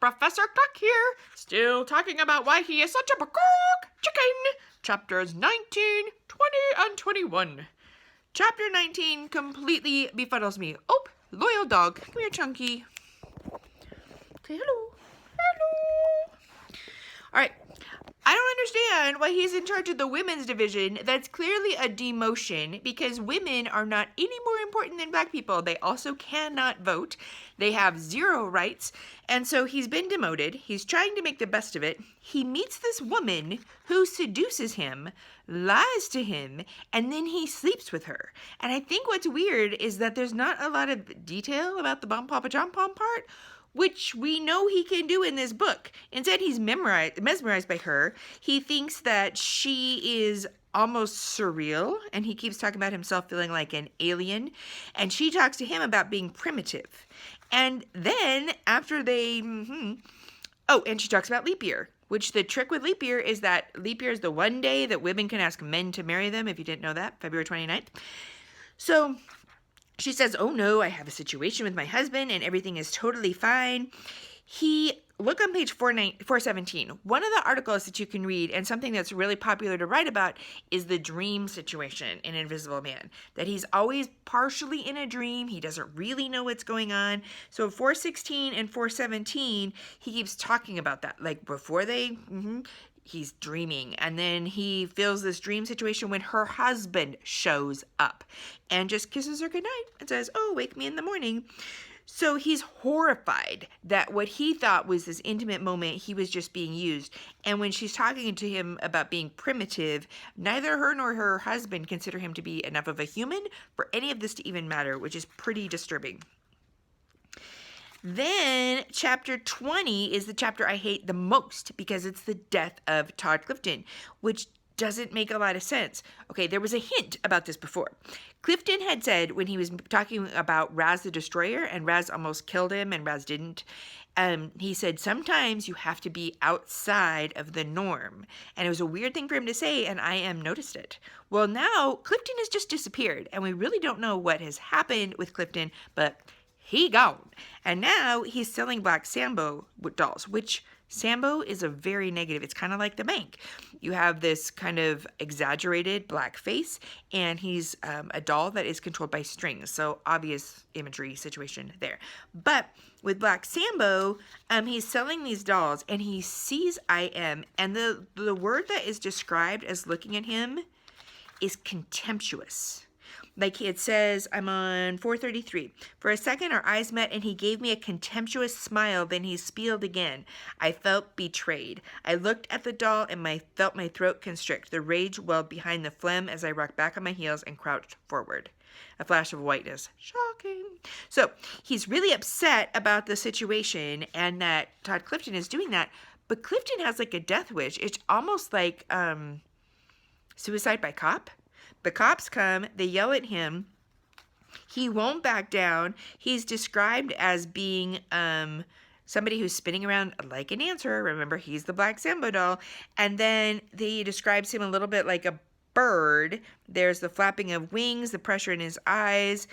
Professor Cluck here, still talking about why he is such a peacock chicken. Chapters 19, 20, and 21. Chapter 19 completely befuddles me. Oh, loyal dog. Come here, Chunky. Say hello. Hello. All right. I don't understand why he's in charge of the women's division. That's clearly a demotion because women are not any more important than black people. They also cannot vote. They have zero rights. And so he's been demoted. He's trying to make the best of it. He meets this woman who seduces him, lies to him, and then he sleeps with her. And I think what's weird is that there's not a lot of detail about the Bom Papa Jom Pom part, which we know he can do in this book. Instead, he's mesmerized by her. He thinks that she is almost surreal, and he keeps talking about himself feeling like an alien. And she talks to him about being primitive. And then, after they... Oh, and she talks about leap year, which the trick with leap year is that leap year is the one day that women can ask men to marry them, if you didn't know that, February 29th. So... she says, oh no, I have a situation with my husband and everything is totally fine. Look on page 417. One of the articles that you can read and something that's really popular to write about is the dream situation in Invisible Man. That he's always partially in a dream. He doesn't really know what's going on. So 416 and 417, he keeps talking about that. Like before he's dreaming, and then he feels this dream situation when her husband shows up and just kisses her goodnight and says, oh, wake me in the morning. So he's horrified that what he thought was this intimate moment, he was just being used. And when she's talking to him about being primitive, neither her nor her husband consider him to be enough of a human for any of this to even matter, which is pretty disturbing. Then chapter 20 is the chapter I hate the most because it's the death of Todd Clifton, which doesn't make a lot of sense. Okay, there was a hint about this before. Clifton had said when he was talking about Raz the Destroyer, and Raz almost killed him and Raz didn't, he said, sometimes you have to be outside of the norm. And it was a weird thing for him to say, and I noticed it. Well, now Clifton has just disappeared, and we really don't know what has happened with Clifton, but he gone. And now he's selling Black Sambo dolls, which Sambo is a very negative. It's kind of like the bank. You have this kind of exaggerated black face, and he's a doll that is controlled by strings. So obvious imagery situation there. But with Black Sambo, he's selling these dolls, and he sees I.M., and the word that is described as looking at him is contemptuous. Like it says, I'm on 433. For a second, our eyes met, and he gave me a contemptuous smile. Then he spieled again. I felt betrayed. I looked at the doll and felt my throat constrict. The rage welled behind the phlegm as I rocked back on my heels and crouched forward. A flash of whiteness. Shocking. So he's really upset about the situation and that Todd Clifton is doing that. But Clifton has like a death wish. It's almost like suicide by cop. The cops come, they yell at him. He won't back down. He's described as being somebody who's spinning around like an dancer. Remember, he's the Black Sambo doll. And then he describes him a little bit like a bird. There's the flapping of wings, the pressure in his eyes,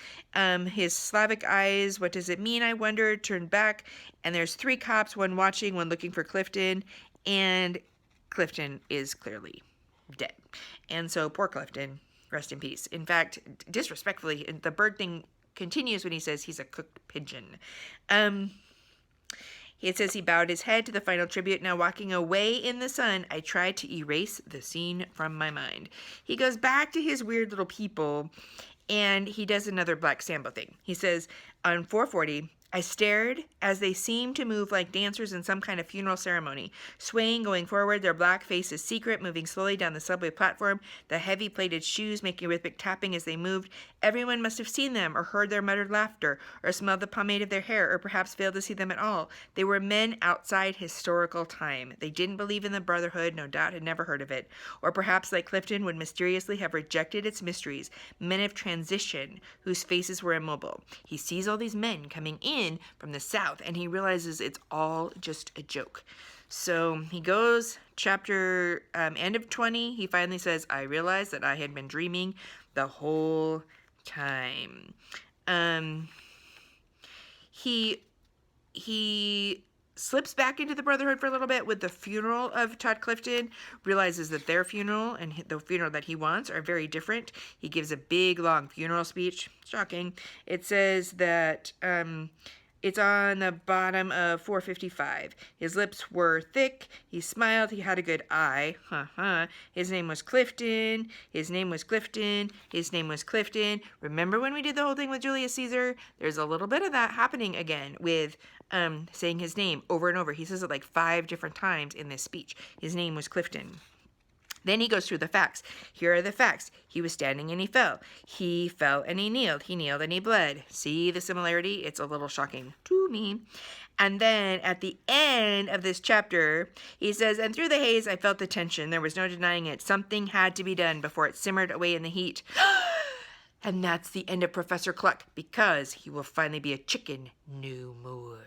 his Slavic eyes. What does it mean, I wonder? Turned back. And there's 3 cops, one watching, one looking for Clifton. And Clifton is clearly dead. And so poor Clifton. Rest in peace. In fact, disrespectfully, the bird thing continues when he says he's a cooked pigeon. It says he bowed his head to the final tribute. Now walking away in the sun, I tried to erase the scene from my mind. He goes back to his weird little people, and he does another Black Sambo thing. He says on 440, I stared as they seemed to move like dancers in some kind of funeral ceremony, swaying, going forward, their black faces secret, moving slowly down the subway platform, the heavy plated shoes making rhythmic tapping as they moved. Everyone must have seen them, or heard their muttered laughter, or smelled the pomade of their hair, or perhaps failed to see them at all. They were men outside historical time. They didn't believe in the Brotherhood, no doubt had never heard of it. Or perhaps, like Clifton, would mysteriously have rejected its mysteries, men of transition, whose faces were immobile. He sees all these men coming in from the south, and he realizes it's all just a joke. So he goes, chapter end of 20, he finally says, I realized that I had been dreaming the whole time. He slips back into the Brotherhood for a little bit with the funeral of Todd Clifton, realizes that their funeral and the funeral that he wants are very different. He gives a big, long funeral speech. Shocking. It says that it's on the bottom of 455. His lips were thick. He smiled. He had a good eye. His name was Clifton. His name was Clifton. His name was Clifton. Remember when we did the whole thing with Julius Caesar? There's a little bit of that happening again with saying his name over and over. He says it like 5 different times in this speech. His name was Clifton. Then he goes through the facts. Here are the facts. He was standing and he fell. He fell and he kneeled. He kneeled and he bled. See the similarity? It's a little shocking to me. And then at the end of this chapter, he says, and through the haze, I felt the tension. There was no denying it. Something had to be done before it simmered away in the heat. And that's the end of Professor Cluck, because he will finally be a chicken no more.